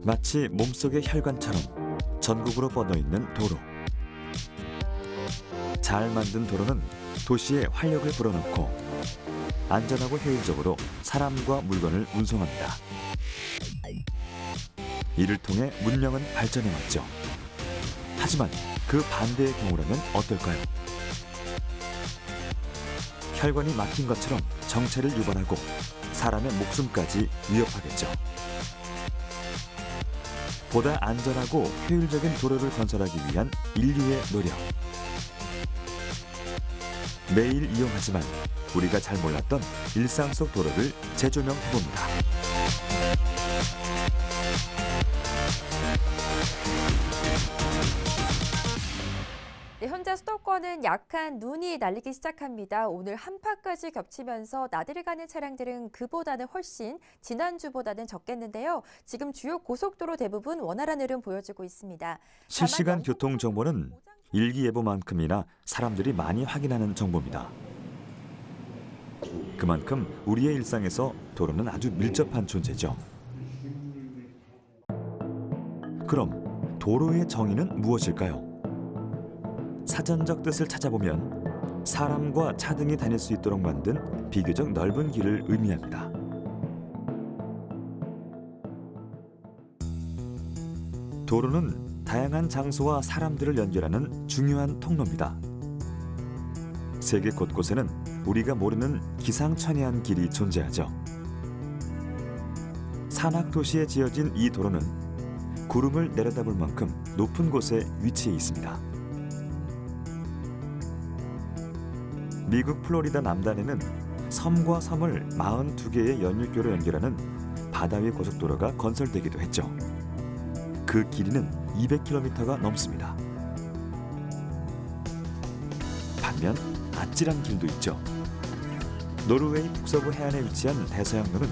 마치 몸속의 혈관처럼 전국으로 뻗어있는 도로. 잘 만든 도로는 도시에 활력을 불어넣고 안전하고 효율적으로 사람과 물건을 운송합니다. 이를 통해 문명은 발전해왔죠. 하지만 그 반대의 경우라면 어떨까요? 혈관이 막힌 것처럼 정체를 유발하고 사람의 목숨까지 위협하겠죠. 보다 안전하고 효율적인 도로를 건설하기 위한 인류의 노력. 매일 이용하지만 우리가 잘 몰랐던 일상 속 도로를 재조명해봅니다. 네, 현재 수도권은 약한 눈이 날리기 시작합니다. 오늘 한파까지 겹치면서 나들이 가는 차량들은 그보다는 훨씬 지난주보다는 적겠는데요. 지금 주요 고속도로 대부분 원활한 흐름 보여주고 있습니다. 실시간 교통 정보는 일기예보만큼이나 사람들이 많이 확인하는 정보입니다. 그만큼 우리의 일상에서 도로는 아주 밀접한 존재죠. 그럼 도로의 정의는 무엇일까요? 사전적 뜻을 찾아보면 사람과 차 등이 다닐 수 있도록 만든 비교적 넓은 길을 의미합니다. 도로는 다양한 장소와 사람들을 연결하는 중요한 통로입니다. 세계 곳곳에는 우리가 모르는 기상천외한 길이 존재하죠. 산악도시에 지어진 이 도로는 구름을 내려다볼 만큼 높은 곳에 위치해 있습니다. 미국 플로리다 남단에는 섬과 섬을 42개의 연륙교로 연결하는 바다 위 고속도로가 건설되기도 했죠. 그 길이는 200km가 넘습니다. 반면 아찔한 길도 있죠. 노르웨이 북서부 해안에 위치한 대서양로는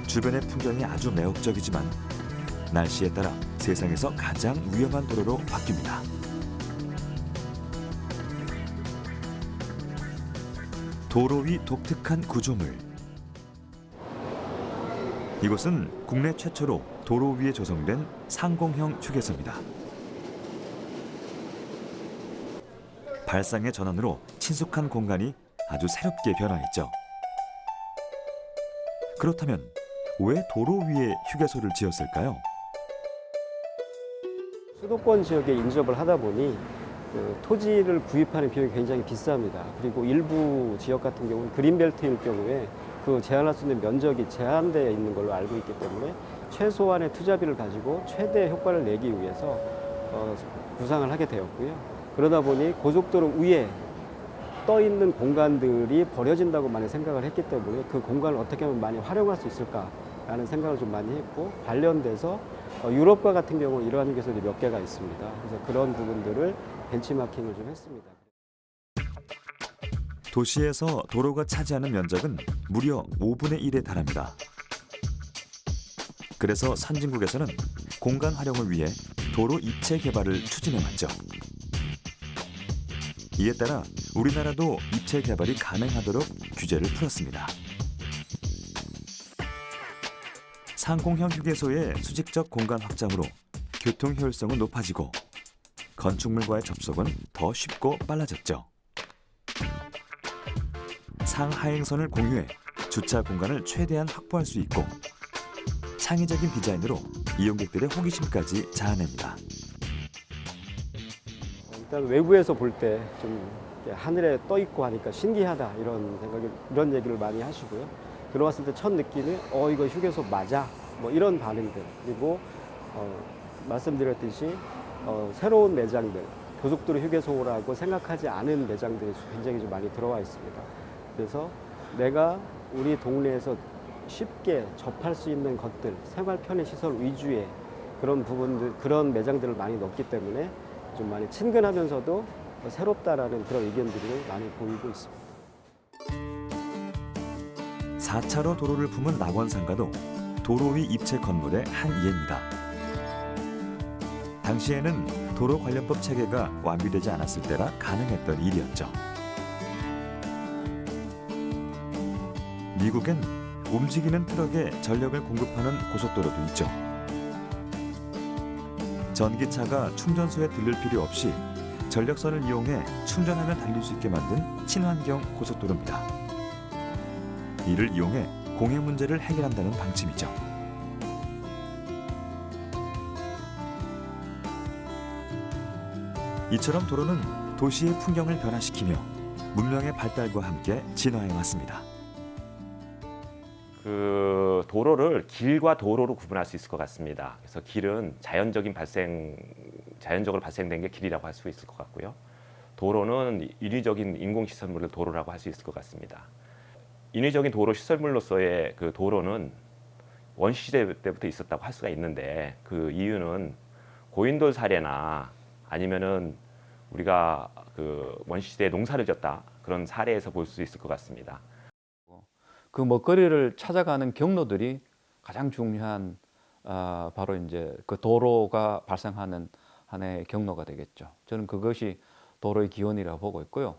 주변의 풍경이 아주 매혹적이지만 날씨에 따라 세상에서 가장 위험한 도로로 바뀝니다. 도로 위 독특한 구조물. 이곳은 국내 최초로 도로 위에 조성된 상공형 휴게소입니다. 발상의 전환으로 친숙한 공간이 아주 새롭게 변화했죠. 그렇다면 왜 도로 위에 휴게소를 지었을까요? 수도권 지역에 인접을 하다 보니 토지를 구입하는 비용이 굉장히 비쌉니다. 그리고 일부 지역 같은 경우는 그린벨트일 경우에 그 제한할 수 있는 면적이 제한되어 있는 걸로 알고 있기 때문에 최소한의 투자비를 가지고 최대 효과를 내기 위해서 구상을 하게 되었고요. 그러다 보니 고속도로 위에 떠 있는 공간들이 버려진다고 많이 생각을 했기 때문에 그 공간을 어떻게 하면 많이 활용할 수 있을까라는 생각을 좀 많이 했고, 관련돼서 유럽과 같은 경우 이러한 휴게소들이 몇 개가 있습니다. 그래서 그런 부분들을 벤치마킹을 좀 했습니다. 도시에서 도로가 차지하는 면적은 무려 5분의 1에 달합니다. 그래서 선진국에서는 공간 활용을 위해 도로 입체 개발을 추진해왔죠. 이에 따라 우리나라도 입체 개발이 가능하도록 규제를 풀었습니다. 상공형 휴게소의 수직적 공간 확장으로 교통 효율성은 높아지고 건축물과의 접속은 더 쉽고 빨라졌죠. 상하행선을 공유해 주차 공간을 최대한 확보할 수 있고 창의적인 디자인으로 이용객들의 호기심까지 자아냅니다. 일단 외부에서 볼 때 좀 하늘에 떠 있고 하니까 신기하다 이런 얘기를 많이 하시고요. 들어왔을 때 첫 느낌이 이거 휴게소 맞아? 뭐 이런 반응들. 그리고 말씀드렸듯이 새로운 매장들, 고속도로 휴게소라고 생각하지 않은 매장들이 굉장히 좀 많이 들어와 있습니다. 그래서 내가 우리 동네에서 쉽게 접할 수 있는 것들, 생활 편의 시설 위주의 그런 부분들, 그런 매장들을 많이 넣기 때문에 좀 많이 친근하면서도 새롭다라는 그런 의견들이 많이 보이고 있습니다. 4차로 도로를 품은 낙원상가도 도로 위 입체 건물의 한 예입니다. 당시에는 도로 관련법 체계가 완비되지 않았을 때라 가능했던 일이었죠. 미국엔 움직이는 트럭에 전력을 공급하는 고속도로도 있죠. 전기차가 충전소에 들를 필요 없이 전력선을 이용해 충전하며 달릴 수 있게 만든 친환경 고속도로입니다. 이를 이용해 공해 문제를 해결한다는 방침이죠. 이처럼 도로는 도시의 풍경을 변화시키며 문명의 발달과 함께 진화해 왔습니다. 그 도로를 길과 도로로 구분할 수 있을 것 같습니다. 그래서 길은 자연적으로 발생된 게 길이라고 할 수 있을 것 같고요. 도로는 인위적인 인공 시설물을 도로라고 할 수 있을 것 같습니다. 인위적인 도로 시설물로서의 그 도로는 원시시대 때부터 있었다고 할 수가 있는데, 그 이유는 고인돌 사례나 아니면은 우리가 그 원시시대에 농사를 졌다 그런 사례에서 볼 수 있을 것 같습니다. 그 먹거리를 찾아가는 경로들이 가장 중요한 바로 이제 그 도로가 발생하는 하나의 경로가 되겠죠. 저는 그것이 도로의 기원이라고 보고 있고요.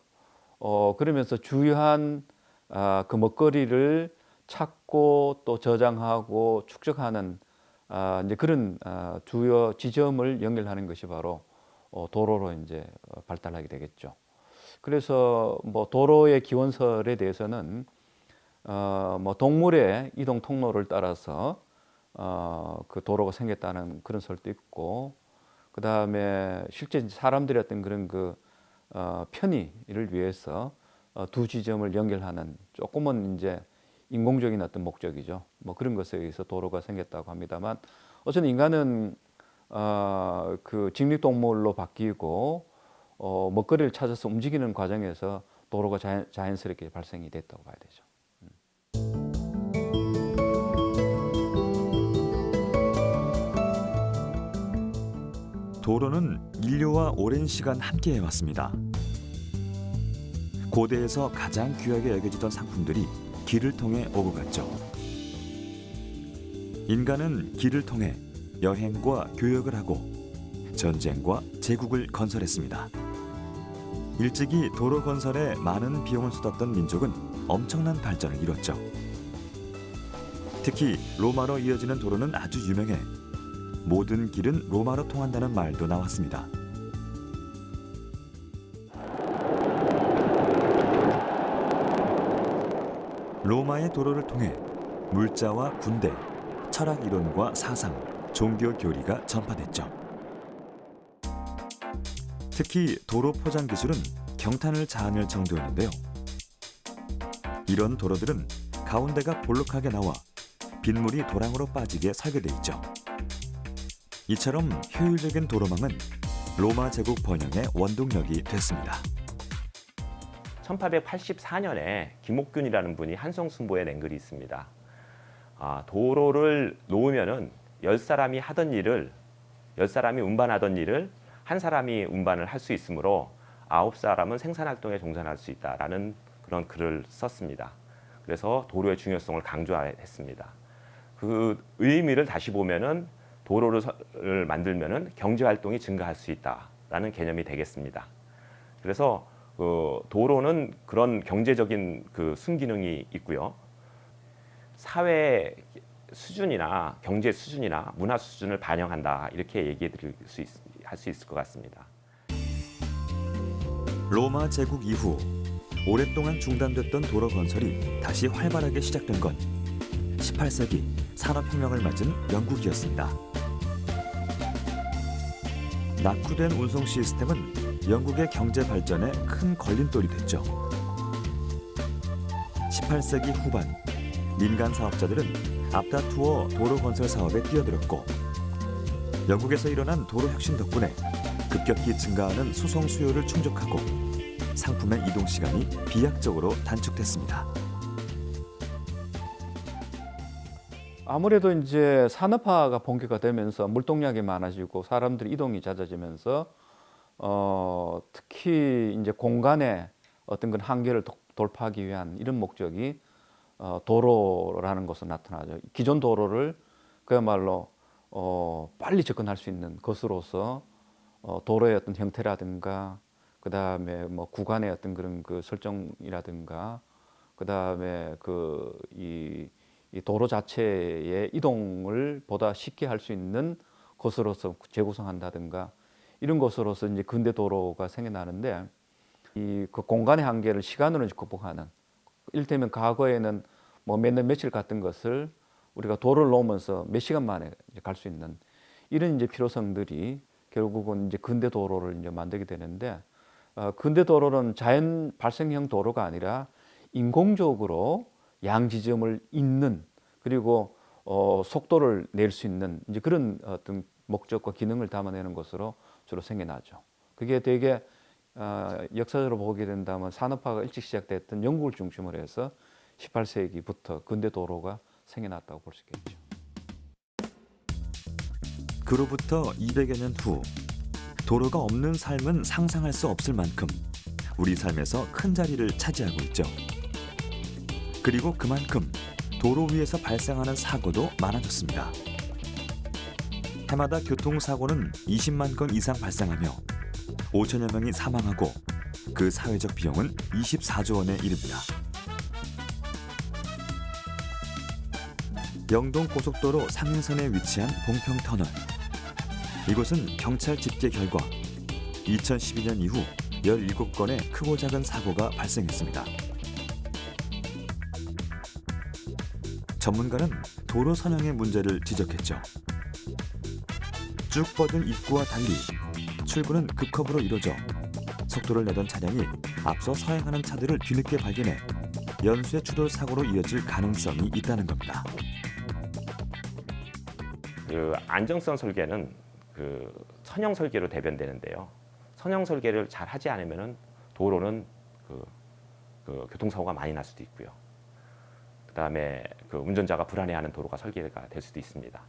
그러면서 주요한 그 먹거리를 찾고 또 저장하고 축적하는 이제 그런 주요 지점을 연결하는 것이 바로 도로로 이제 발달하게 되겠죠. 그래서 뭐 도로의 기원설에 대해서는 뭐 동물의 이동 통로를 따라서 그 도로가 생겼다는 그런 설도 있고, 그 다음에 실제 사람들의 어떤 그런 그 편의를 위해서 두 지점을 연결하는 조금은 이제 인공적인 어떤 목적이죠. 뭐 그런 것에 의해서 도로가 생겼다고 합니다만, 어쨌든 인간은 그 직립동물로 바뀌고 먹거리를 찾아서 움직이는 과정에서 도로가 자연스럽게 발생이 됐다고 봐야 되죠. 도로는 인류와 오랜 시간 함께 해왔습니다. 고대에서 가장 귀하게 여겨지던 상품들이 길을 통해 오고 갔죠. 인간은 길을 통해 여행과 교역을 하고 전쟁과 제국을 건설했습니다. 일찍이 도로 건설에 많은 비용을 쏟았던 민족은 엄청난 발전을 이뤘죠. 특히 로마로 이어지는 도로는 아주 유명해 모든 길은 로마로 통한다는 말도 나왔습니다. 로마의 도로를 통해 물자와 군대, 철학 이론과 사상, 종교 교리가 전파됐죠. 특히 도로 포장 기술은 경탄을 자아낼 정도였는데요. 이런 도로들은 가운데가 볼록하게 나와 빗물이 도랑으로 빠지게 설계돼 있죠. 이처럼 효율적인 도로망은 로마 제국 번영의 원동력이 됐습니다. 1884년에 김옥균이라는 분이 한성순보에 낸 글이 있습니다. 도로를 놓으면은 10사람이 운반하던 일을 한 사람이 운반을 할 수 있으므로 9사람은 생산활동에 종사할 수 있다라는 그런 글을 썼습니다. 그래서 도로의 중요성을 강조했습니다. 그 의미를 다시 보면은 도로를 만들면은 경제활동이 증가할 수 있다라는 개념이 되겠습니다. 그래서 도로는 그런 경제적인 그 순기능이 있고요. 사회 수준이나 경제 수준이나 문화 수준을 반영한다, 이렇게 얘기해 드릴 할 수 있을 것 같습니다. 로마 제국 이후 오랫동안 중단됐던 도로 건설이 다시 활발하게 시작된 건 18세기 산업혁명을 맞은 영국이었습니다. 낙후된 운송 시스템은 영국의 경제 발전에 큰 걸림돌이 됐죠. 18세기 후반 민간 사업자들은 앞다투어 도로 건설 사업에 뛰어들었고, 영국에서 일어난 도로 혁신 덕분에 급격히 증가하는 수송 수요를 충족하고 상품의 이동 시간이 비약적으로 단축됐습니다. 아무래도 이제 산업화가 본격화 되면서 물동량이 많아지고 사람들이 이동이 잦아지면서 특히 이제 공간의 어떤 그 한계를 돌파하기 위한 이런 목적이 도로라는 것으로 나타나죠. 기존 도로를 그야말로 빨리 접근할 수 있는 것으로서 도로의 어떤 형태라든가, 그 다음에 뭐 구간의 어떤 그런 그 설정이라든가, 그 다음에 이 도로 자체의 이동을 보다 쉽게 할 수 있는 것으로서 재구성한다든가 이런 것으로서 이제 근대 도로가 생겨나는데 이 그 공간의 한계를 시간으로 극복하는 이를테면 과거에는 뭐 몇 년 며칠 갔던 것을 우리가 도로를 놓으면서 몇 시간 만에 갈 수 있는 이런 이제 필요성들이 결국은 이제 근대 도로를 이제 만들게 되는데 근대 도로는 자연 발생형 도로가 아니라 인공적으로 양 지점을 잇는 그리고 속도를 낼 수 있는 이제 그런 어떤 목적과 기능을 담아내는 것으로 주로 생겨나죠. 그게 되게 역사적으로 보게 된다면 산업화가 일찍 시작됐던 영국을 중심으로 해서 18세기부터 근대 도로가 생겨났다고 볼 수 있겠죠. 그로부터 200여 년 후 도로가 없는 삶은 상상할 수 없을 만큼 우리 삶에서 큰 자리를 차지하고 있죠. 그리고 그만큼 도로 위에서 발생하는 사고도 많아졌습니다. 해마다 교통사고는 20만 건 이상 발생하며 5천여 명이 사망하고 그 사회적 비용은 24조 원에 이릅니다. 영동 고속도로 상행선에 위치한 봉평터널. 이곳은 경찰 집계 결과 2012년 이후 17건의 크고 작은 사고가 발생했습니다. 전문가는 도로 선형의 문제를 지적했죠. 쭉 뻗은 입구와 달리 출구는 급커브로 이루어져 속도를 내던 차량이 앞서 서행하는 차들을 뒤늦게 발견해 연쇄 추돌 사고로 이어질 가능성이 있다는 겁니다. 그 안정성 설계는 그 선형 설계로 대변되는데요. 선형 설계를 잘 하지 않으면은 도로는 그 교통사고가 많이 날 수도 있고요. 그다음에 그 운전자가 불안해하는 도로가 설계가 될 수도 있습니다.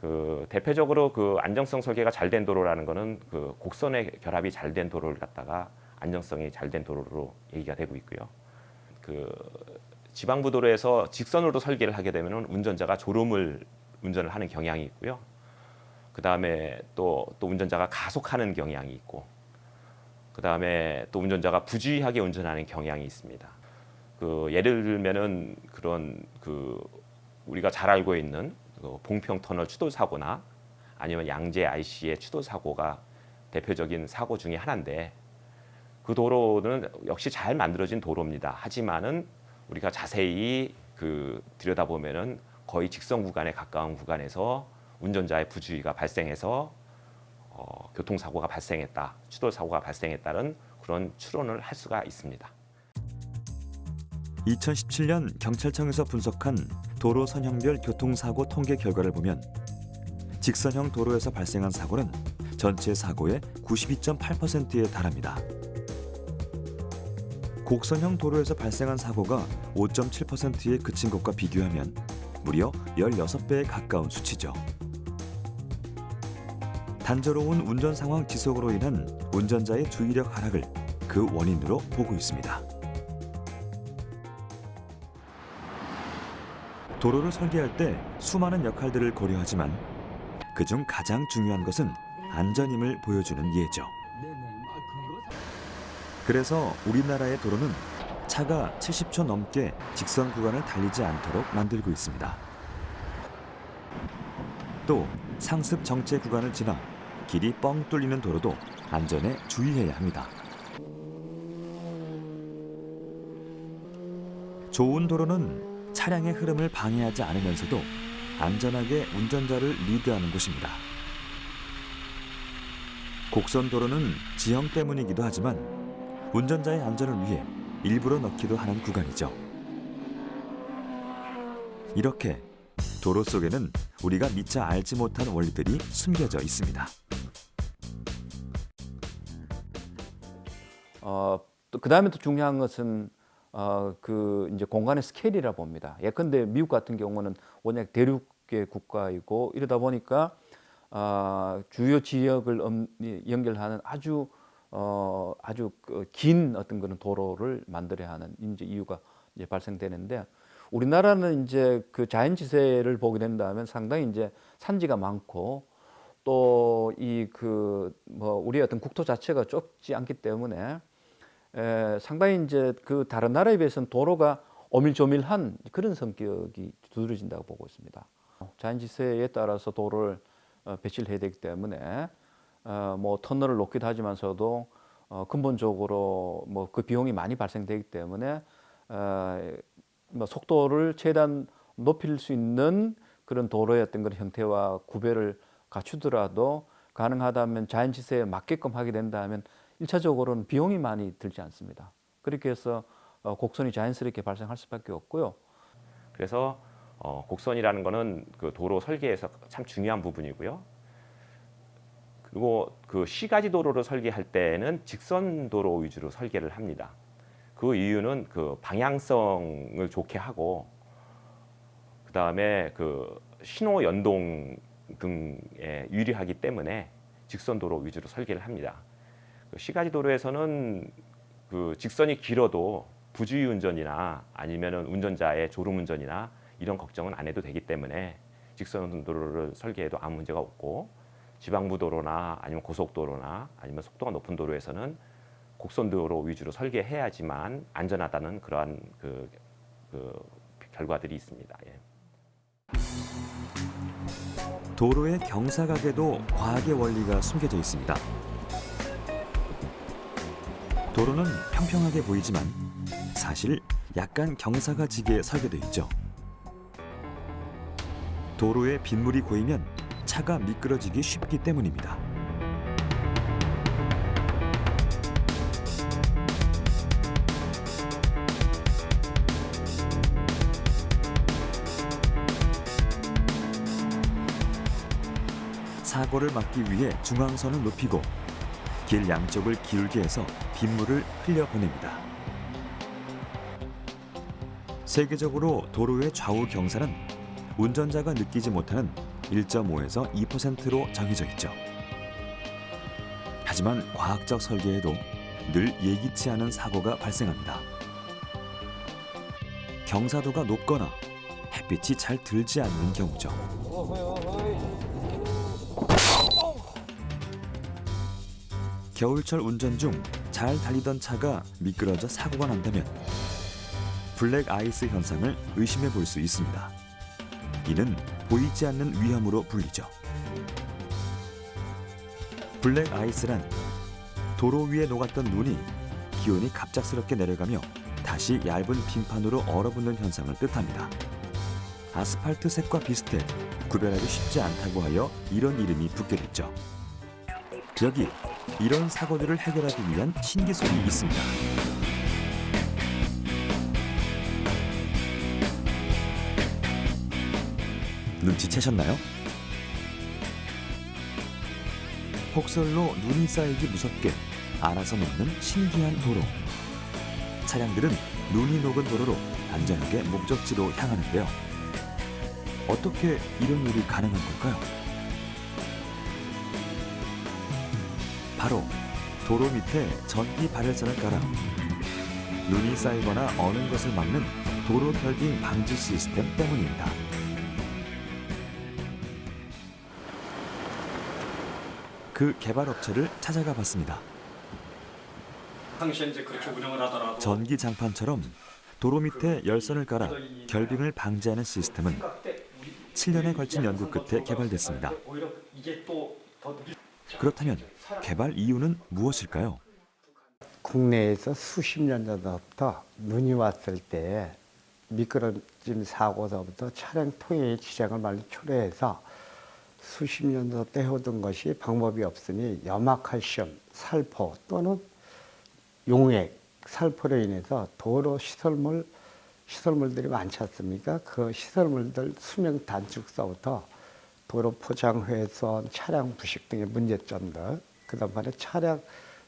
그 대표적으로 그 안정성 설계가 잘 된 도로라는 거는 그 곡선의 결합이 잘 된 도로를 갖다가 안정성이 잘 된 도로로 얘기가 되고 있고요. 그 지방부 도로에서 직선으로 설계를 하게 되면은 운전자가 졸음을 운전을 하는 경향이 있고요. 그 다음에 또 운전자가 가속하는 경향이 있고, 그 다음에 또 운전자가 부주의하게 운전하는 경향이 있습니다. 그 예를 들면은 그런 그 우리가 잘 알고 있는 그 봉평 터널 추돌 사고나 아니면 양재 IC의 추돌 사고가 대표적인 사고 중에 하나인데, 그 도로는 역시 잘 만들어진 도로입니다. 하지만은 우리가 자세히 그 들여다보면은 거의 직선 구간에 가까운 구간에서 운전자의 부주의가 발생해서 교통사고가 발생했다, 추돌사고가 발생했다는 그런 추론을 할 수가 있습니다. 2017년 경찰청에서 분석한 도로 선형별 교통사고 통계 결과를 보면 직선형 도로에서 발생한 사고는 전체 사고의 92.8%에 달합니다. 곡선형 도로에서 발생한 사고가 5.7%에 그친 것과 비교하면 무려 16배에 가까운 수치죠. 단조로운 운전 상황 지속으로 인한 운전자의 주의력 하락을 그 원인으로 보고 있습니다. 도로를 설계할 때 수많은 역할들을 고려하지만 그중 가장 중요한 것은 안전임을 보여주는 예죠. 그래서 우리나라의 도로는 차가 70초 넘게 직선 구간을 달리지 않도록 만들고 있습니다. 또 상습 정체 구간을 지나 길이 뻥 뚫리는 도로도 안전에 주의해야 합니다. 좋은 도로는 차량의 흐름을 방해하지 않으면서도 안전하게 운전자를 리드하는 곳입니다. 곡선 도로는 지형 때문이기도 하지만 운전자의 안전을 위해 일부러 넣기도 하는 구간이죠. 이렇게 도로 속에는 우리가 미처 알지 못한 원리들이 숨겨져 있습니다. 또 그다음에 또 중요한 것은 그 이제 공간의 스케일이라 봅니다. 예컨대 미국 같은 경우는 워낙 대륙의 국가이고 이러다 보니까 주요 지역을 연결하는 아주 긴 어떤 그런 도로를 만들어야 하는 이제 이유가 이제 발생되는데, 우리나라는 이제 그 자연지세를 보게 된다면 상당히 이제 산지가 많고 또 이 그 뭐 우리의 어떤 국토 자체가 좁지 않기 때문에 상당히 이제 그 다른 나라에 비해서는 도로가 오밀조밀한 그런 성격이 두드러진다고 보고 있습니다. 자연지세에 따라서 도로를 배치를 해야 되기 때문에 뭐 터널을 놓기도 하지만서도 근본적으로 뭐 그 비용이 많이 발생되기 때문에 뭐 속도를 최대한 높일 수 있는 그런 도로의 어떤 그런 형태와 구별을 갖추더라도 가능하다면 자연지세에 맞게끔 하게 된다면 1차적으로는 비용이 많이 들지 않습니다. 그렇게 해서 곡선이 자연스럽게 발생할 수밖에 없고요. 그래서 곡선이라는 거는 그 도로 설계에서 참 중요한 부분이고요. 그리고 그 시가지 도로를 설계할 때는 직선 도로 위주로 설계를 합니다. 그 이유는 그 방향성을 좋게 하고 그다음에 그 신호 연동 등에 유리하기 때문에 직선 도로 위주로 설계를 합니다. 그 시가지 도로에서는 그 직선이 길어도 부주의 운전이나 아니면은 운전자의 졸음 운전이나 이런 걱정은 안 해도 되기 때문에 직선 도로를 설계해도 아무 문제가 없고 지방부 도로나 아니면 고속도로나 아니면 속도가 높은 도로에서는 곡선 도로 위주로 설계해야지만 안전하다는 그러한 그 결과들이 있습니다. 예. 도로의 경사각에도 과학의 원리가 숨겨져 있습니다. 도로는 평평하게 보이지만 사실 약간 경사가 지게 설계돼 있죠. 도로에 빗물이 고이면 차가 미끄러지기 쉽기 때문입니다. 사고를 막기 위해 중앙선을 높이고 길 양쪽을 기울게 해서 빗물을 흘려보냅니다. 세계적으로 도로의 좌우 경사는 운전자가 느끼지 못하는 1.5에서 2%로 정해져 있죠. 하지만 과학적 설계에도 늘 예기치 않은 사고가 발생합니다. 경사도가 높거나 햇빛이 잘 들지 않는 경우죠. 겨울철 운전 중 잘 달리던 차가 미끄러져 사고가 난다면 블랙 아이스 현상을 의심해 볼 수 있습니다. 이는 보이지 않는 위험으로 불리죠. 블랙 아이스란 도로 위에 녹았던 눈이 기온이 갑작스럽게 내려가며 다시 얇은 빙판으로 얼어붙는 현상을 뜻합니다. 아스팔트 색과 비슷해 구별하기 쉽지 않다고 하여 이런 이름이 붙게 됐죠. 여기 이런 사고들을 해결하기 위한 신기술이 있습니다. 눈치채셨나요? 폭설로 눈이 쌓이기 무섭게 알아서 녹는 신기한 도로. 차량들은 눈이 녹은 도로로 안전하게 목적지로 향하는데요. 어떻게 이런 일이 가능한 걸까요? 바로 도로 밑에 전기 발열선을 깔아 눈이 쌓이거나 어는 것을 막는 도로 결빙 방지 시스템 때문입니다. 그 개발 업체를 찾아가 봤습니다. 당시에 이제 그렇게 운영을 하더라도 전기 장판처럼 도로 밑에 열선을 깔아 결빙을 방지하는 시스템은 7년에 걸친 연구 끝에 개발됐습니다. 오히려 이게 또더 그렇다면 개발 이유는 무엇일까요? 국내에서 수십 년 전부터 눈이 왔을 때 미끄러짐 사고서부터 차량 통행 지장을 많이 초래해서 수십 년 전부터 해오던 것이 방법이 없으니 염화칼슘, 살포 또는 용액, 살포로 인해서 도로 시설물들이 많지 않습니까? 그 시설물들 수명 단축서부터 도로 포장 훼손, 차량 부식 등의 문제점들, 그다음에 차량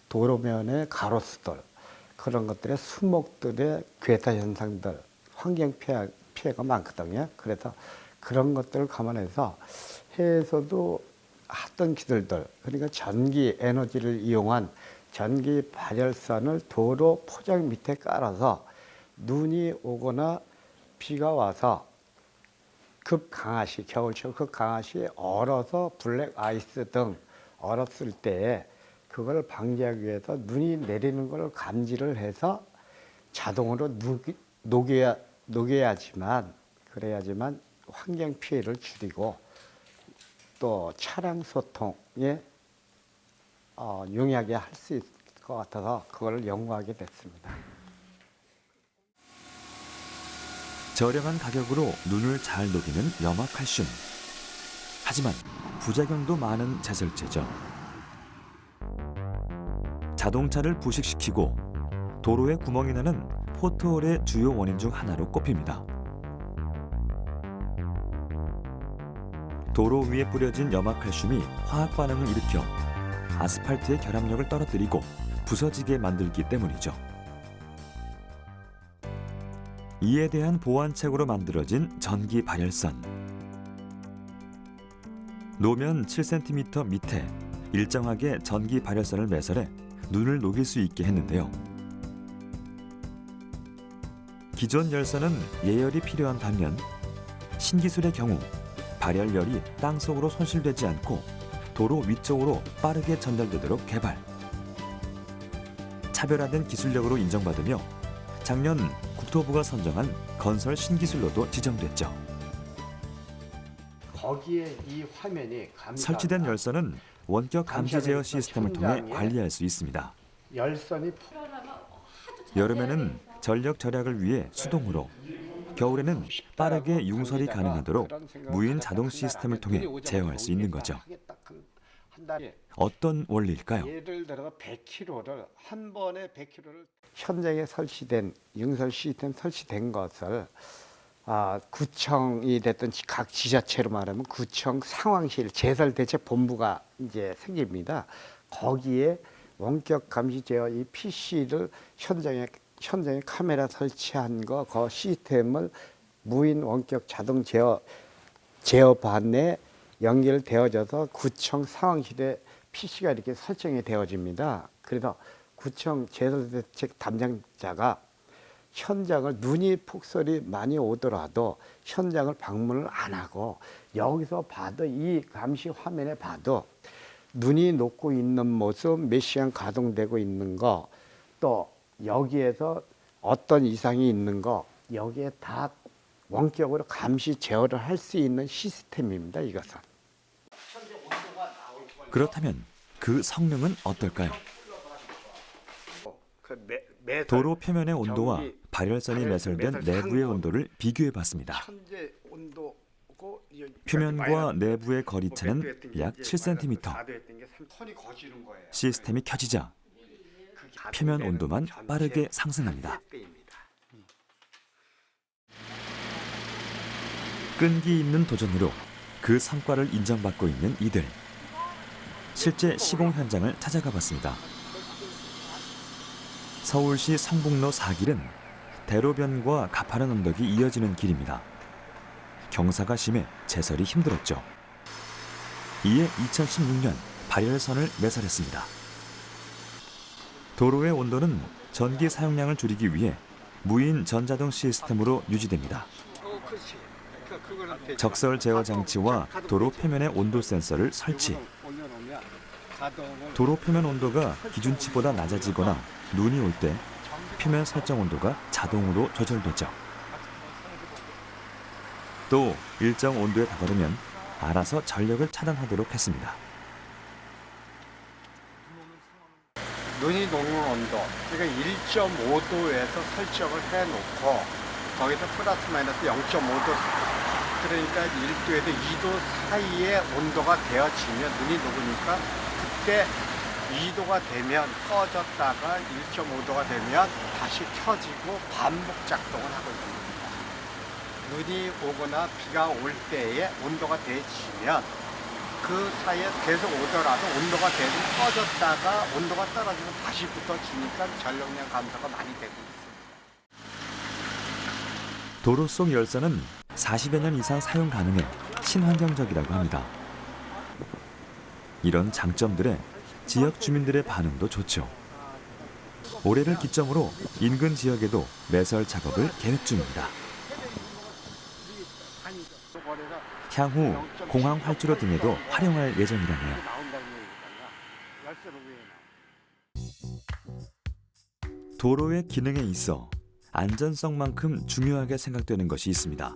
도로면의 가로수들, 그런 것들의 수목들의 괴사 현상들, 환경 피해가 많거든요. 그래서 그런 것들을 감안해서 해에서도 하던 기술들, 그러니까 전기 에너지를 이용한 전기 발열선을 도로 포장 밑에 깔아서 눈이 오거나 비가 와서 급강하시, 겨울철 급강하시 얼어서 블랙 아이스 등 얼었을 때 그걸 방지하기 위해서 눈이 내리는 걸 감지를 해서 자동으로 녹여야지만 그래야지만 환경 피해를 줄이고 또 차량 소통에 용이하게 할 수 있을 것 같아서 그걸 연구하게 됐습니다. 저렴한 가격으로 눈을 잘 녹이는 염화칼슘. 하지만 부작용도 많은 제설제죠. 자동차를 부식시키고 도로에 구멍이 나는 포트홀의 주요 원인 중 하나로 꼽힙니다. 도로 위에 뿌려진 염화칼슘이 화학 반응을 일으켜 아스팔트의 결합력을 떨어뜨리고 부서지게 만들기 때문이죠. 이에 대한 보완책으로 만들어진 전기 발열선. 노면 7cm 밑에 일정하게 전기 발열선을 매설해 눈을 녹일 수 있게 했는데요. 기존 열선은 예열이 필요한 반면 신기술의 경우 발열열이 땅속으로 손실되지 않고 도로 위쪽으로 빠르게 전달되도록 개발. 차별화된 기술력으로 인정받으며 작년 국토부가 선정한 건설 신기술로도 지정됐죠. 거기에 이 화면이 설치된 열선은 원격 감지 제어 시스템을 통해 관리할 수 있습니다. 열선이 여름에는 전력 절약을 위해 수동으로, 겨울에는 빠르게 융설이 가능하도록 무인 자동 시스템을 통해 제어할 수 있는 거죠. 어떤 원리일까요? 예를 들어 100km를 한 번에 100km를 현장에 설치된 융설 시스템 설치된 것을 구청이 됐든 각 지자체로 말하면 구청 상황실 제설대책본부가 이제 생깁니다. 거기에 원격 감시 제어 이 PC를 현장에 카메라 설치한 거 그 시스템을 무인 원격 자동 제어반에 연결되어져서 구청 상황실에 PC가 이렇게 설정이 되어집니다. 그래서 구청 제설대책 담당자가 현장을 눈이 폭설이 많이 오더라도 현장을 방문을 안 하고 여기서 봐도 이 감시 화면에 봐도 눈이 녹고 있는 모습, 몇 시간 가동되고 있는 거, 또 여기에서 어떤 이상이 있는 거 여기에 다 원격으로 감시 제어를 할 수 있는 시스템입니다. 이것은. 그렇다면 그 성능은 어떨까요? 도로 표면의 온도와 발열선이 매설된 내부의 온도를 비교해봤습니다. 표면과 내부의 거리차는 약 7cm. 시스템이 켜지자 표면 온도만 빠르게 상승합니다. 끈기 있는 도전으로 그 성과를 인정받고 있는 이들. 실제 시공 현장을 찾아가 봤습니다. 서울시 성북로 4길은 대로변과 가파른 언덕이 이어지는 길입니다. 경사가 심해 제설이 힘들었죠. 이에 2016년 발열선을 매설했습니다. 도로의 온도는 전기 사용량을 줄이기 위해 무인 전자동 시스템으로 유지됩니다. 적설 제어 장치와 도로 표면의 온도 센서를 설치. 도로 표면 온도가 기준치보다 낮아지거나 눈이 올 때 표면 설정 온도가 자동으로 조절되죠. 또 일정 온도에 다다르면 알아서 전력을 차단하도록 했습니다. 눈이 녹는 온도, 그러니까 1.5도에서 설정을 해놓고 거기서 플러스 마이너스 0.5도, 그러니까 1도에서 2도 사이에 온도가 되어지면 눈이 녹으니까 그때 2도가 되면 꺼졌다가 1.5도가 되면 다시 켜지고 반복 작동을 하고 있습니다. 눈이 오거나 비가 올 때에 온도가 되지면 그 사이에 계속 오더라도 온도가 되면 꺼졌다가 온도가 떨어지면 다시 붙어지니까 전력량 감소가 많이 되고 있습니다. 도로 속 열선은 40여 년 이상 사용 가능해 친환경적이라고 합니다. 이런 장점들에 지역 주민들의 반응도 좋죠. 올해를 기점으로 인근 지역에도 매설 작업을 계획 중입니다. 향후 공항 활주로 등에도 활용할 예정이라네요. 도로의 기능에 있어 안전성만큼 중요하게 생각되는 것이 있습니다.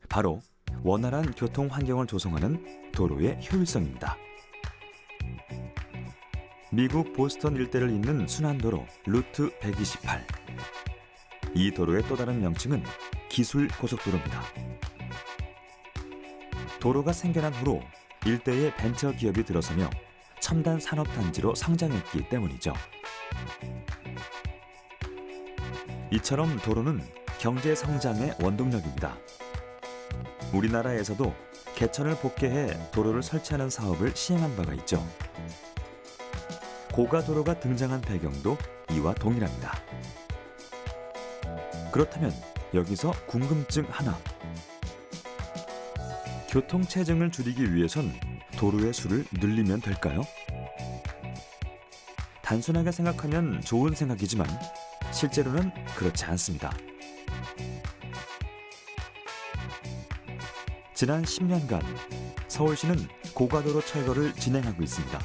바로 원활한 교통 환경을 조성하는 도로의 효율성입니다. 미국 보스턴 일대를 잇는 순환도로 루트 128. 이 도로의 또 다른 명칭은 기술고속도로입니다. 도로가 생겨난 후로 일대에 벤처 기업이 들어서며 첨단 산업단지로 성장했기 때문이죠. 이처럼 도로는 경제 성장의 원동력입니다. 우리나라에서도 개천을 복개해 도로를 설치하는 사업을 시행한 바가 있죠. 고가도로가 등장한 배경도 이와 동일합니다. 그렇다면 여기서 궁금증 하나. 교통체증을 줄이기 위해선 도로의 수를 늘리면 될까요? 단순하게 생각하면 좋은 생각이지만 실제로는 그렇지 않습니다. 지난 10년간 서울시는 고가도로 철거를 진행하고 있습니다.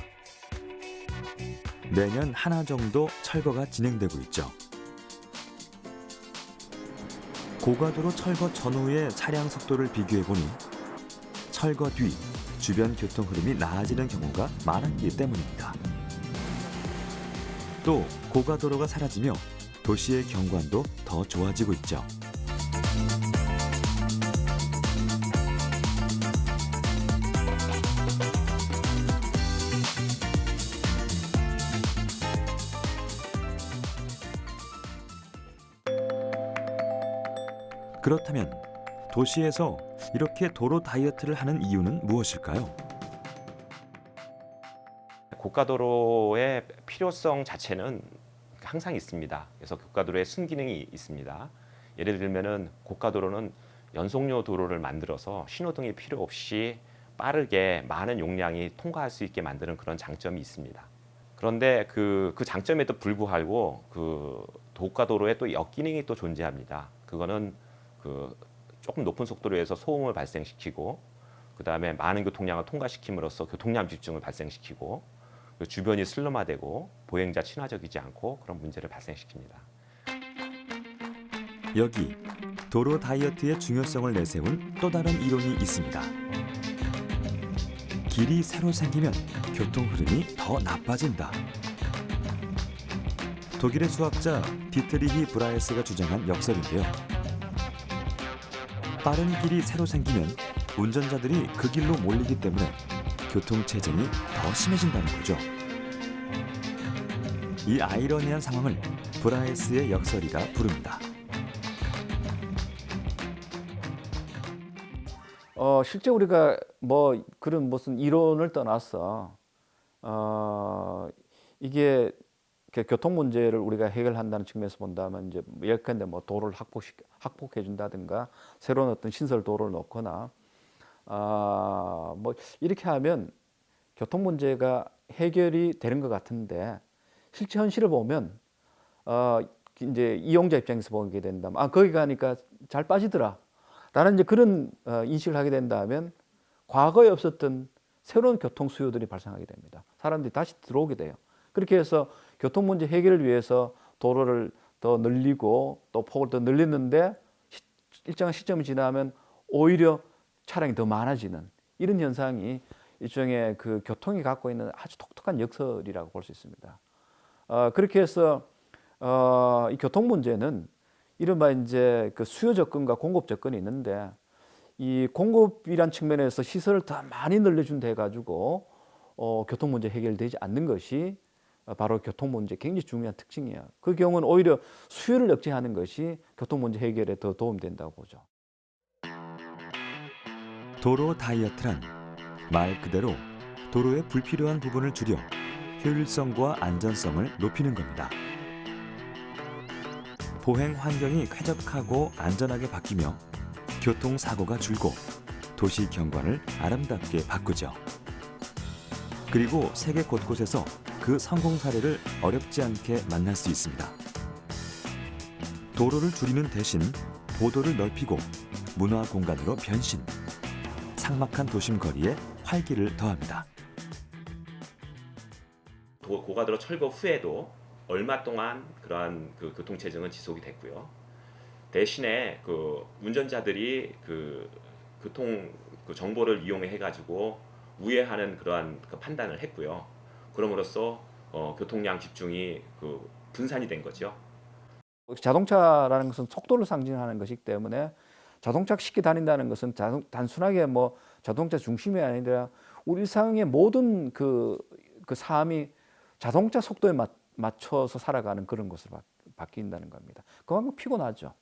매년 하나 정도 철거가 진행되고 있죠. 고가도로 철거 전후의 차량 속도를 비교해보니 철거 뒤 주변 교통 흐름이 나아지는 경우가 많았기 때문입니다. 또 고가도로가 사라지며 도시의 경관도 더 좋아지고 있죠. 그렇다면 도시에서 이렇게 도로 다이어트를 하는 이유는 무엇일까요? 고가도로의 필요성 자체는 항상 있습니다. 그래서 고가도로의 순기능이 있습니다. 예를 들면은 고가도로는 연속료 도로를 만들어서 신호등이 필요 없이 빠르게 많은 용량이 통과할 수 있게 만드는 그런 장점이 있습니다. 그런데 그 장점에도 불구하고 그 고가도로에 또 역기능이 또 존재합니다. 그거는 조금 높은 속도로 해서 소음을 발생시키고 그 다음에 많은 교통량을 통과시킴으로써 교통량 집중을 발생시키고 주변이 슬럼화되고 보행자 친화적이지 않고 그런 문제를 발생시킵니다. 여기 도로 다이어트의 중요성을 내세운 또 다른 이론이 있습니다. 길이 새로 생기면 교통 흐름이 더 나빠진다. 독일의 수학자 디트리히 브라헤스가 주장한 역설인데요. 빠른 길이 새로 생기면 운전자들이 그 길로 몰리기 때문에 교통체증이 더 심해진다는 거죠. 이 아이러니한 상황을 브라헤스의 역설이라 부릅니다. 실제 우리가 뭐 그런 무슨 이론을 떠나서 이게 교통 문제를 우리가 해결한다는 측면에서 본다면 이제 예컨대 뭐 도로를 확보해 준다든가 새로운 어떤 신설 도로를 놓거나 뭐 이렇게 하면 교통 문제가 해결이 되는 것 같은데 실제 현실을 보면 이제 이용자 입장에서 보게 된다면 거기 가니까 잘 빠지더라. 라는 이제 그런 인식을 하게 된다면 과거에 없었던 새로운 교통 수요들이 발생하게 됩니다. 사람들이 다시 들어오게 돼요. 그렇게 해서 교통 문제 해결을 위해서 도로를 더 늘리고 또 폭을 더 늘리는데 일정한 시점이 지나면 오히려 차량이 더 많아지는 이런 현상이 일종의 그 교통이 갖고 있는 아주 독특한 역설이라고 볼 수 있습니다. 그렇게 해서 이 교통 문제는 이른바 이제 그 수요 접근과 공급 접근이 있는데 이 공급이란 측면에서 시설을 더 많이 늘려준다 해가지고 교통 문제 해결되지 않는 것이 바로 교통 문제 굉장히 중요한 특징이에요. 그 경우는 오히려 수요를 억제하는 것이 교통 문제 해결에 더 도움이 된다고 보죠. 도로 다이어트란 말 그대로 도로의 불필요한 부분을 줄여 효율성과 안전성을 높이는 겁니다. 보행 환경이 쾌적하고 안전하게 바뀌며 교통사고가 줄고 도시 경관을 아름답게 바꾸죠. 그리고 세계 곳곳에서 그 성공 사례를 어렵지 않게 만날 수 있습니다. 도로를 줄이는 대신 보도를 넓히고 문화 공간으로 변신, 삭막한 도심 거리에 활기를 더합니다. 고가도로 철거 후에도 얼마 동안 그러한 그 교통체증은 지속이 됐고요. 대신에 그 운전자들이 그 교통 그 정보를 이용해 가지고 우회하는 그러한 그 판단을 했고요. 그럼으로써 교통량 집중이 그 분산이 된 거죠. 자동차라는 것은 속도를 상징하는 것이기 때문에 자동차 쉽게 다닌다는 것은 단순하게 뭐 자동차 중심이 아니라 우리 일상의 모든 그 삶이 자동차 속도에 맞춰서 살아가는 그런 것으로 바뀐다는 겁니다. 그만큼 피곤하죠.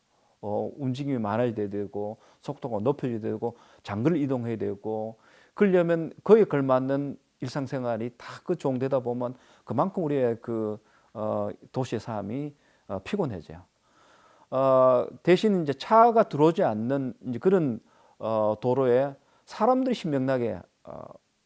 움직임이 많아야 되고 속도가 높여야 되고 장거리 이동해야 되고 그러려면 그에 걸맞는 일상생활이 다 그 적용되다 보면 그만큼 우리의 그 도시의 삶이 피곤해져요. 대신 이제 차가 들어오지 않는 이제 그런 도로에 사람들이 신명나게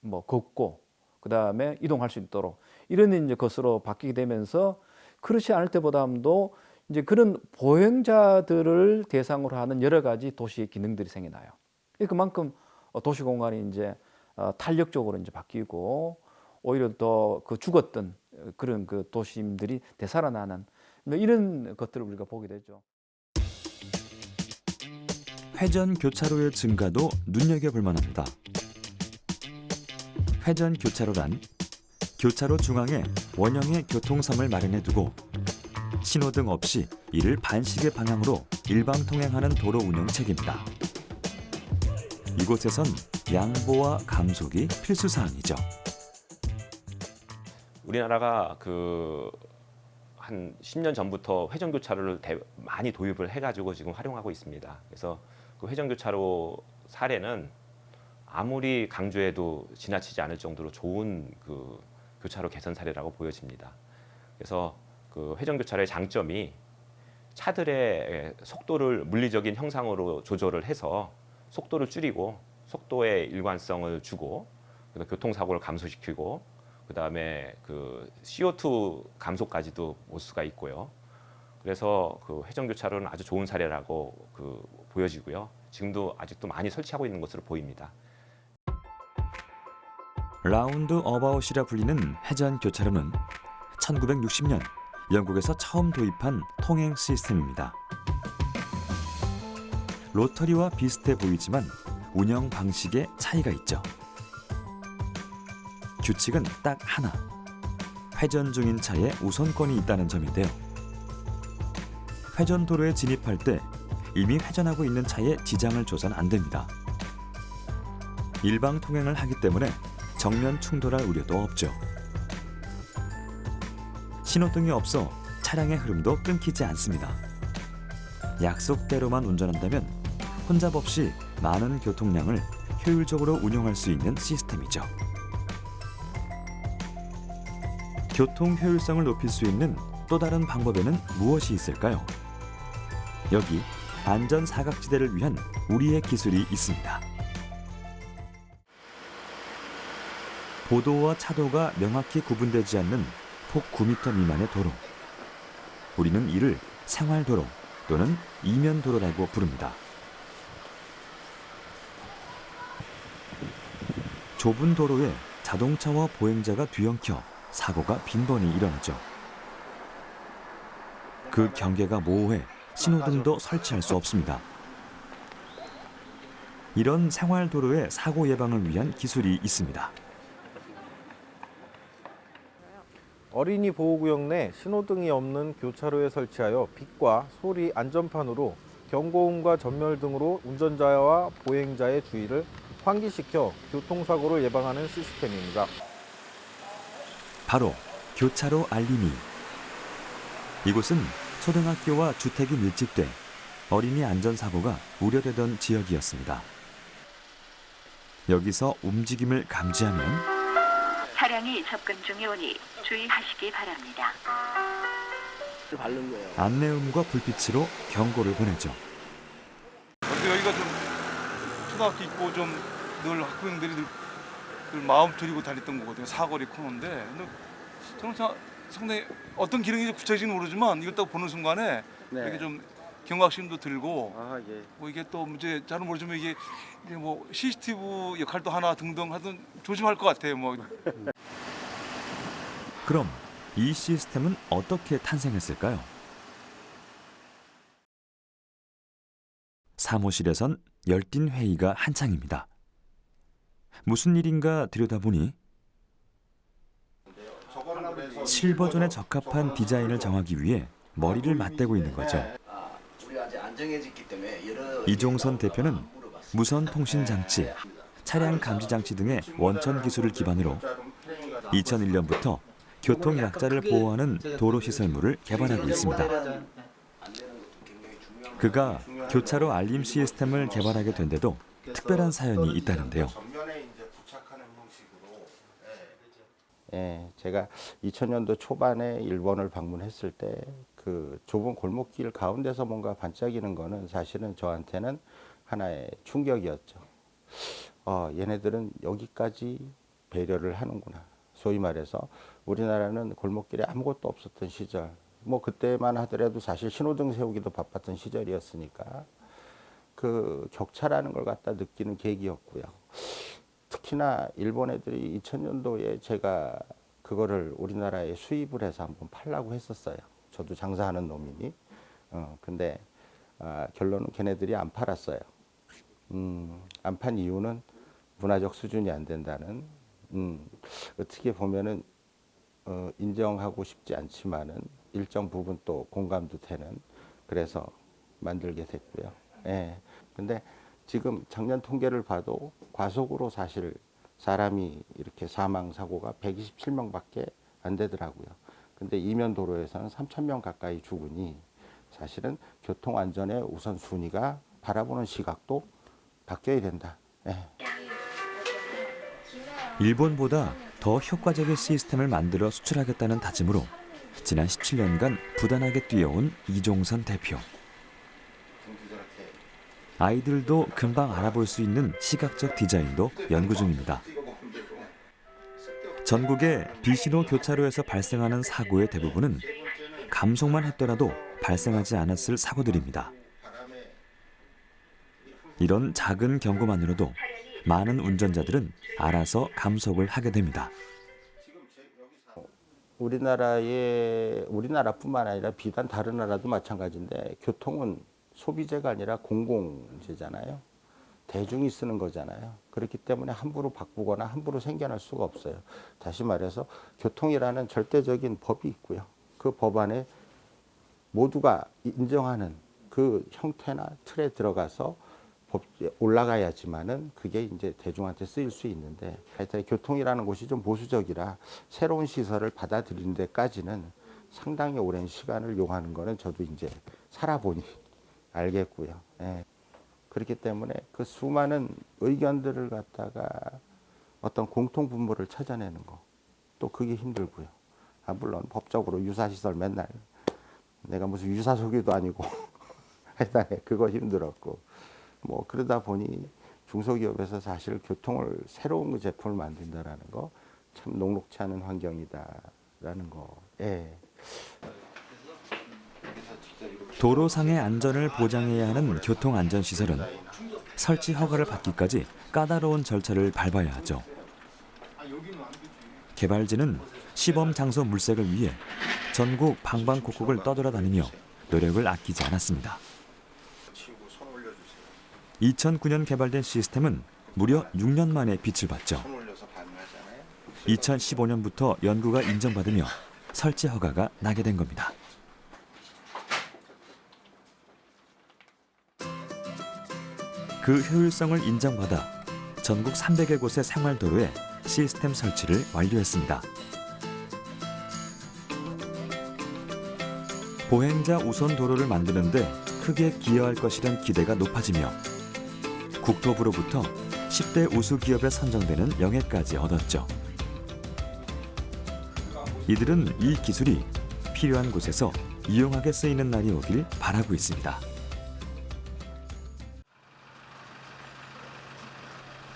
뭐 걷고 그 다음에 이동할 수 있도록 이런 이제 것으로 바뀌게 되면서 그렇지 않을 때보다도 이제 그런 보행자들을 대상으로 하는 여러 가지 도시 기능들이 생겨나요. 그만큼 도시 공간이 이제 탄력적으로 이제 바뀌고 오히려 더 그 죽었던 그런 그 도심들이 되살아나는 이런 것들을 우리가 보게 되죠. 회전 교차로의 증가도 눈여겨볼 만합니다. 회전 교차로란 교차로 중앙에 원형의 교통섬을 마련해 두고 신호등 없이 이를 반시계 방향으로 일방통행하는 도로 운영체계입니다. 이곳에선 양보와 감속이 필수사항이죠. 우리나라가 그 한 10년 전부터 회전 교차로를 많이 도입을 해가지고 지금 활용하고 있습니다. 그래서 그 회전 교차로 사례는 아무리 강조해도 지나치지 않을 정도로 좋은 그 교차로 개선 사례라고 보여집니다. 그래서 그 회전 교차로의 장점이 차들의 속도를 물리적인 형상으로 조절을 해서 속도를 줄이고 속도의 일관성을 주고 교통사고를 감소시키고 그다음에 그 CO2 감소까지도 볼 수가 있고요. 그래서 그 회전 교차로는 아주 좋은 사례라고 그 보여지고요. 지금도 아직도 많이 설치하고 있는 것으로 보입니다. 라운드 어바웃이라 불리는 회전 교차로는 1960년 영국에서 처음 도입한 통행 시스템입니다. 로터리와 비슷해 보이지만 운영 방식에 차이가 있죠. 규칙은 딱 하나. 회전 중인 차에 우선권이 있다는 점인데요. 회전 도로에 진입할 때 이미 회전하고 있는 차에 지장을 줘선 안 됩니다. 일방 통행을 하기 때문에 정면 충돌할 우려도 없죠. 신호등이 없어 차량의 흐름도 끊기지 않습니다. 약속대로만 운전한다면 혼잡 없이 많은 교통량을 효율적으로 운영할 수 있는 시스템이죠. 교통 효율성을 높일 수 있는 또 다른 방법에는 무엇이 있을까요? 여기 안전 사각지대를 위한 우리의 기술이 있습니다. 보도와 차도가 명확히 구분되지 않는 폭 9m 미만의 도로. 우리는 이를 생활도로 또는 이면도로라고 부릅니다. 좁은 도로에 자동차와 보행자가 뒤엉켜 사고가 빈번히 일어나죠. 그 경계가 모호해 신호등도 설치할 수 없습니다. 이런 생활도로의 사고 예방을 위한 기술이 있습니다. 어린이 보호구역 내 신호등이 없는 교차로에 설치하여 빛과 소리 안전판으로 경고음과 전멸 등으로 운전자와 보행자의 주의를 환기시켜 교통사고를 예방하는 시스템입니다. 바로 교차로 알림이. 이곳은 초등학교와 주택이 밀집돼 어린이 안전사고가 우려되던 지역이었습니다. 여기서 움직임을 감지하면 차량이 접근 중에 오니 주의하시기 바랍니다. 안내음과 불빛으로 경고를 보내죠. 여기가 좀 초등학교 있고 좀 늘 학부형들이 늘 마음 졸이고 다녔던 거거든요. 사거리 코너인데 저는 상당히 어떤 기능이 구체적인지 모르지만 이걸 딱 보는 순간에 이렇게 좀 경각심도 들고 뭐 이게 또 이제 잘은 모르지만 이게 뭐 CCTV 역할도 하나 등등 하여튼 조심할 것 같아요. 뭐. 그럼 이 시스템은 어떻게 탄생했을까요? 사무실에선 열띤 회의가 한창입니다. 무슨 일인가 들여다보니 실버존에 적합한 디자인을 정하기 위해 머리를 맞대고 있는 거죠. 이종선 대표는 무선 통신 장치, 차량 감지 장치 등의 원천 기술을 기반으로 2001년부터 교통 약자를 보호하는 도로 시설물을 개발하고 있습니다. 그가 교차로 알림 시스템을 개발하게 된 데도 특별한 사연이 있다는데요. 예, 제가 2000년도 초반에 일본을 방문했을 때 그 좁은 골목길 가운데서 뭔가 반짝이는 거는 사실은 저한테는 하나의 충격이었죠. 얘네들은 여기까지 배려를 하는구나. 소위 말해서 우리나라는 골목길에 아무것도 없었던 시절, 뭐 그때만 하더라도 사실 신호등 세우기도 바빴던 시절이었으니까 그 격차라는 걸 갖다 느끼는 계기였고요. 특히나 일본 애들이 2000년도에 제가 그거를 우리나라에 수입을 해서 한번 팔라고 했었어요. 저도 장사하는 놈이니. 근데 결론은 걔네들이 안 팔았어요. 안 판 이유는 문화적 수준이 안 된다는, 어떻게 보면은 인정하고 싶지 않지만은 일정 부분 또 공감도 되는, 그래서 만들게 됐고요. 예. 근데 지금 작년 통계를 봐도 과속으로 사실 사람이 이렇게 사망 사고가 127명밖에 안 되더라고요. 근데 이면 도로에서는 3,000명 가까이 죽으니 사실은 교통 안전의 우선순위가 바라보는 시각도 바뀌어야 된다. 예. 일본보다 더 효과적인 시스템을 만들어 수출하겠다는 다짐으로 지난 17년간 부단하게 뛰어온 이종선 대표. 아이들도 금방 알아볼 수 있는 시각적 디자인도 연구 중입니다. 전국의 비신호 교차로에서 발생하는 사고의 대부분은 감속만 했더라도 발생하지 않았을 사고들입니다. 이런 작은 경고만으로도 많은 운전자들은 알아서 감속을 하게 됩니다. 우리나라뿐만 아니라 비단 다른 나라도 마찬가지인데 교통은 소비재가 아니라 공공재잖아요. 대중이 쓰는 거잖아요. 그렇기 때문에 함부로 바꾸거나 함부로 생겨날 수가 없어요. 다시 말해서 교통이라는 절대적인 법이 있고요. 그 법 안에 모두가 인정하는 그 형태나 틀에 들어가서 법에 올라가야지만은 그게 이제 대중한테 쓰일 수 있는데, 하여튼 교통이라는 곳이 좀 보수적이라 새로운 시설을 받아들이는 데까지는 상당히 오랜 시간을 요하는 거는 저도 이제 살아보니 알겠고요. 예. 그렇기 때문에 그 수많은 의견들을 갖다가 어떤 공통 분모를 찾아내는 거, 또 그게 힘들고요. 물론 법적으로 유사시설 맨날 내가 무슨 유사소기도 아니고 하여튼 그거 힘들었고, 뭐 그러다 보니 중소기업에서 사실 교통을 새로운 제품을 만든다라는 거 참 녹록치 않은 환경이다라는 거. 예. 도로상의 안전을 보장해야 하는 교통안전시설은 설치 허가를 받기까지 까다로운 절차를 밟아야 하죠. 개발진은 시범 장소 물색을 위해 전국 방방곡곡을 떠돌아다니며 노력을 아끼지 않았습니다. 2009년 개발된 시스템은 무려 6년 만에 빛을 봤죠. 2015년부터 연구가 인정받으며 설치 허가가 나게 된 겁니다. 그 효율성을 인정받아 전국 300여 곳의 생활도로에 시스템 설치를 완료했습니다. 보행자 우선 도로를 만드는데 크게 기여할 것이란 기대가 높아지며 국토부로부터 10대 우수 기업에 선정되는 영예까지 얻었죠. 이들은 이 기술이 필요한 곳에서 유용하게 쓰이는 날이 오길 바라고 있습니다.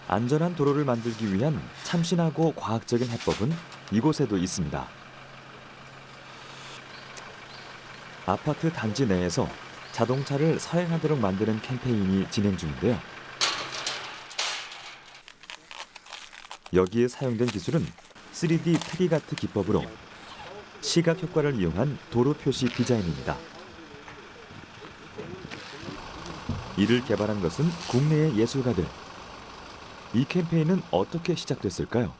안전한 도로를 만들기 위한 참신하고 과학적인 해법은 이곳에도 있습니다. 아파트 단지 내에서 자동차를 서행하도록 만드는 캠페인이 진행 중인데요. 여기에 사용된 기술은 3D 트리가트 기법으로 시각 효과를 이용한 도로 표시 디자인입니다. 이를 개발한 것은 국내의 예술가들. 이 캠페인은 어떻게 시작됐을까요?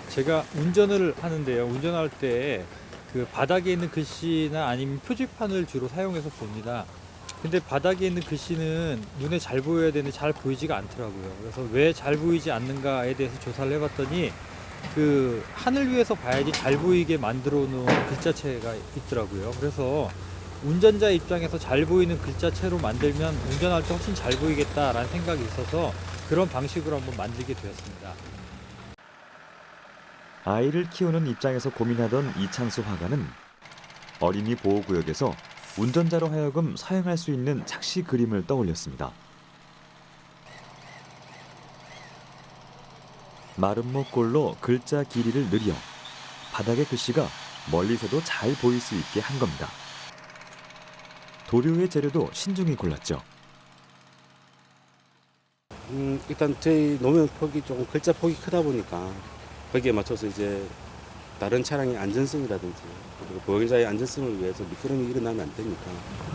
제가 운전을 하는데요. 운전할 때 그 바닥에 있는 글씨나 아니면 표지판을 주로 사용해서 봅니다. 근데 바닥에 있는 글씨는 눈에 잘 보여야 되는데 잘 보이지가 않더라고요. 그래서 왜 잘 보이지 않는가에 대해서 조사를 해봤더니 그 하늘 위에서 봐야지 잘 보이게 만들어 놓은 글자체가 있더라고요. 그래서 운전자 입장에서 잘 보이는 글자체로 만들면 운전할 때 훨씬 잘 보이겠다라는 생각이 있어서 그런 방식으로 한번 만들게 되었습니다. 아이를 키우는 입장에서 고민하던 이창수 화가는 어린이 보호구역에서 운전자로 하여금 사용할 수 있는 착시 그림을 떠올렸습니다. 마름모꼴로 글자 길이를 늘려 바닥의 글씨가 멀리서도 잘 보일 수 있게 한 겁니다. 도료의 재료도 신중히 골랐죠. 일단 저희 노면 폭이 조금 글자 폭이 크다 보니까 거기에 맞춰서 이제 다른 차량의 안전성이라든지 그리고 보행자의 안전성을 위해서 미끄럼이 일어나면 안 되니까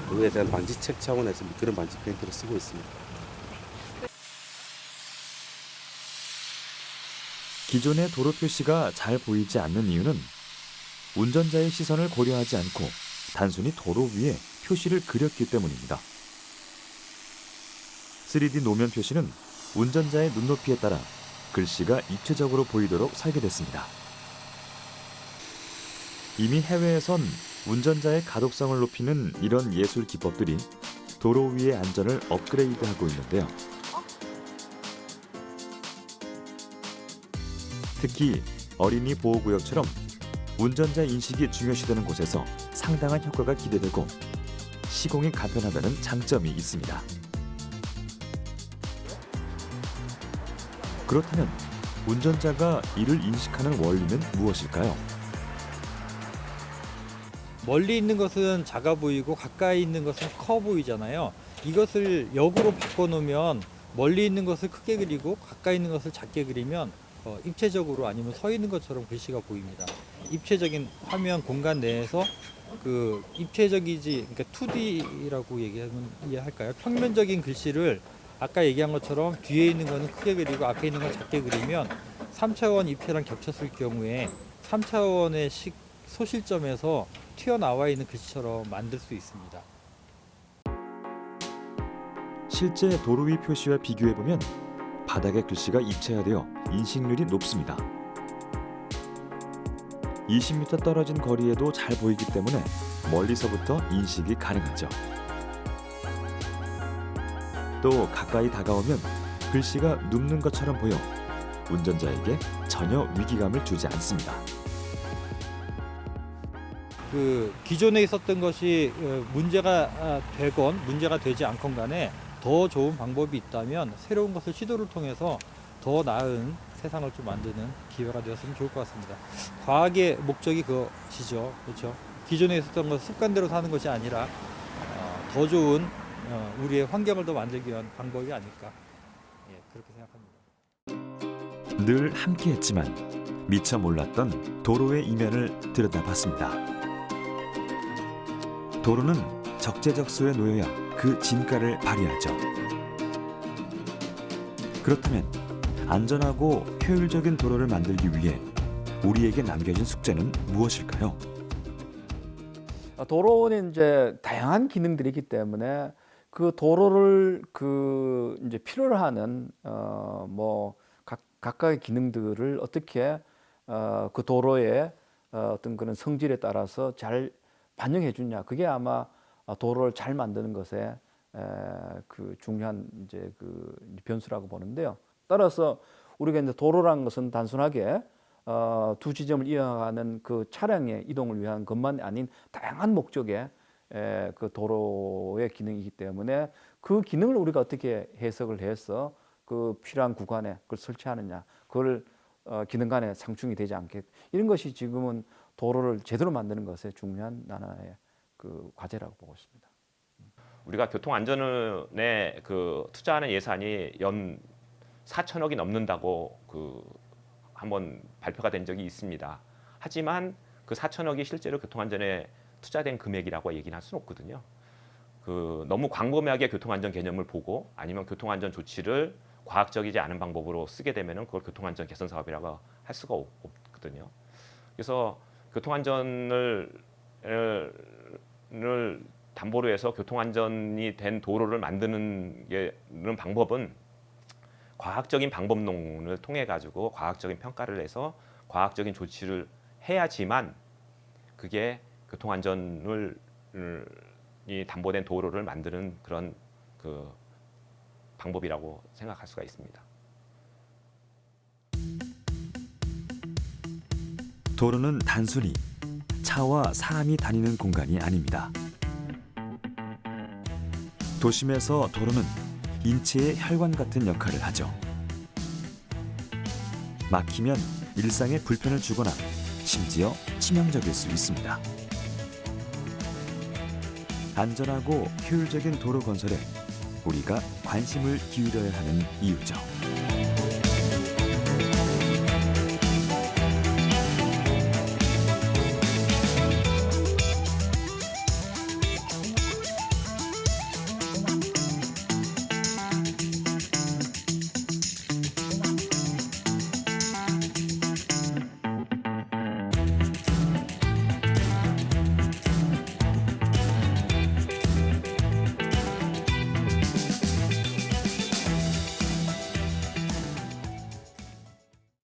그거에 대한 방지책 차원에서 미끄럼 방지 페인트를 쓰고 있습니다. 기존의 도로 표시가 잘 보이지 않는 이유는 운전자의 시선을 고려하지 않고 단순히 도로 위에 표시를 그렸기 때문입니다. 3D 노면 표시는 운전자의 눈높이에 따라 글씨가 입체적으로 보이도록 설계됐습니다. 이미 해외에선 운전자의 가독성을 높이는 이런 예술 기법들이 도로 위의 안전을 업그레이드하고 있는데요. 특히 어린이 보호구역처럼 운전자 인식이 중요시되는 곳에서 상당한 효과가 기대되고 시공이 간편하다는 장점이 있습니다. 그렇다면 운전자가 이를 인식하는 원리는 무엇일까요? 멀리 있는 것은 작아 보이고 가까이 있는 것은 커 보이잖아요. 이것을 역으로 바꿔놓으면 멀리 있는 것을 크게 그리고 가까이 있는 것을 작게 그리면 입체적으로 아니면 서 있는 것처럼 글씨가 보입니다. 입체적인 화면 공간 내에서 그 입체적이지, 그러니까 2D라고 얘기하면 이해할까요? 평면적인 글씨를 아까 얘기한 것처럼 뒤에 있는 거는 크게 그리고 앞에 있는 건 작게 그리면 3차원 입체랑 겹쳤을 경우에 3차원의 소실점에서 튀어나와 있는 글씨처럼 만들 수 있습니다. 실제 도로 위 표시와 비교해보면 바닥의 글씨가 입체화되어 인식률이 높습니다. 20m 떨어진 거리에도 잘 보이기 때문에 멀리서부터 인식이 가능하죠. 또 가까이 다가오면 글씨가 눕는 것처럼 보여 운전자에게 전혀 위기감을 주지 않습니다. 그 기존에 있었던 것이 문제가 되건 문제가 되지 않건 간에 더 좋은 방법이 있다면 새로운 것을 시도를 통해서 더 나은 세상을 좀 만드는 기회가 되었으면 좋을 것 같습니다. 과학의 목적이 그것이죠. 그렇죠? 기존에 있었던 것 습관대로 사는 것이 아니라 더 좋은 우리의 환경을 더 만들기 위한 방법이 아닐까. 그렇게 생각합니다. 늘 함께했지만 미처 몰랐던 도로의 이면을 들여다봤습니다. 도로는 적재적소에 놓여야 그 진가를 발휘하죠. 그렇다면 안전하고 효율적인 도로를 만들기 위해 우리에게 남겨진 숙제는 무엇일까요? 도로는 이제 다양한 기능들이 있기 때문에 그 도로를 이제 필요로 하는 각각의 기능들을 어떻게 그 도로의 어떤 그런 성질에 따라서 잘 반영해 주냐, 그게 아마 도로를 잘 만드는 것에 그 중요한 이제 그 변수라고 보는데요. 따라서 우리가 이제 도로라는 것은 단순하게 두 지점을 이어가는 그 차량의 이동을 위한 것만 아닌 다양한 목적의 그 도로의 기능이기 때문에 그 기능을 우리가 어떻게 해석을 해서 그 필요한 구간에 그걸 설치하느냐, 그걸 기능 간에 상충이 되지 않게, 이런 것이 지금은 도로를 제대로 만드는 것에 중요한 하나의 그 과제라고 보고 있습니다. 우리가 교통 안전에 그 투자하는 예산이 연 4천억이 넘는다고 한번 발표가 된 적이 있습니다. 하지만 그 4천억이 실제로 교통 안전에 투자된 금액이라고 얘기는 할 수는 없거든요. 너무 광범위하게 교통안전 개념을 보고 아니면 교통안전 조치를 과학적이지 않은 방법으로 쓰게 되면은 그걸 교통안전 개선 사업이라고 할 수가 없거든요. 그래서 교통안전을 담보로 해서 교통안전이 된 도로를 만드는 방법은 과학적인 방법론을 통해 가지고 과학적인 평가를 해서 과학적인 조치를 해야지만 그게 교통안전을 이 담보된 도로를 만드는 그런 방법이라고 생각할 수가 있습니다. 도로는 단순히 차와 사람이 다니는 공간이 아닙니다. 도심에서 도로는 인체의 혈관 같은 역할을 하죠. 막히면 일상에 불편을 주거나 심지어 치명적일 수 있습니다. 안전하고 효율적인 도로 건설에 우리가 관심을 기울여야 하는 이유죠.